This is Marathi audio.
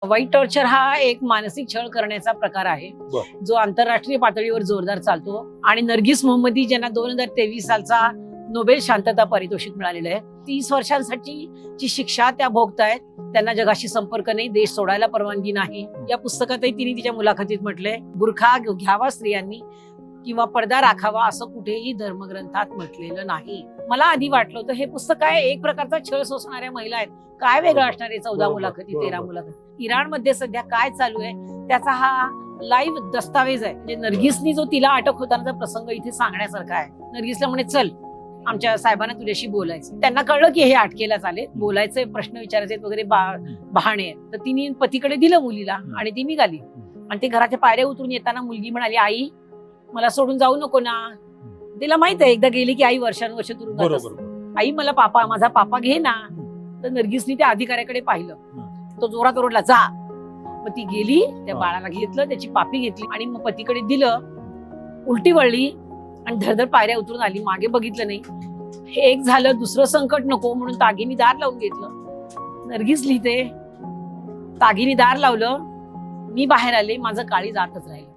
व्हाईट टॉर्चर हा एक मानसिक छळ करण्याचा प्रकार आहे जो आंतरराष्ट्रीय पातळीवर जोरदार चालतो आणि नर्गिस मोहम्मदी ज्यांना 2023 सालचा नोबेल शांतता पारितोषिक मिळालेलं आहे, 30 वर्षांसाठी जी शिक्षा त्या भोगतायत, त्यांना जगाशी संपर्क नाही, देश सोडायला परवानगी नाही. या पुस्तकातही तिने तिच्या मुलाखतीत म्हटलंय, बुरखा घ्यावा स्त्रियांनी किंवा पडदा राखावा असं कुठेही धर्मग्रंथात म्हटलेलं नाही. मला आधी वाटलं होतं हे पुस्तक काय एक प्रकारचा छळ सोसणाऱ्या महिला आहेत, काय वेगळं असणार आहे. 14 मुलाखती, 13 मुलाखती. इराणमध्ये सध्या काय चालू आहे त्याचा हा लाईव्ह दस्तावेज आहे. म्हणजे नर्गिसनी जो तिला अटक होतानाचा प्रसंग इथे सांगण्यासारखा आहे. नर्गिसला म्हणे चल आमच्या साहेबांना तुझ्याशी बोलायचं. त्यांना कळलं की हे अटकेला चालेल, बोलायचे, प्रश्न विचारायचे वगैरे बहाणे आहेत. तर तिने पतीकडे दिलं मुलीला आणि ती निघाली. आणि ते घराच्या पायऱ्या उतरून येताना मुलगी म्हणाली, आई मला सोडून जाऊ नको ना. तिला माहित आहे एकदा गेली की आई वर्षानुवर्ष तुरुंगात असते. आई मला पापा, माझा पापा घे ना. तर नर्गिसनी त्या अधिकाऱ्याकडे पाहिलं, तो जोरात ओरडला जा. मग ती गेली, त्या बाळाला घेतलं, त्याची पापी घेतली आणि मग पतीकडे दिलं. उलटी वळली आणि धडधड पायऱ्या उतरून आली, मागे बघितलं नाही. हे एक झालं, दुसरं संकट नको म्हणून तागीनी दार लावून घेतलं. नर्गिस लिहिते, तागीनी दार लावलं, मी बाहेर आले, माझं काळी जातच राहिलं.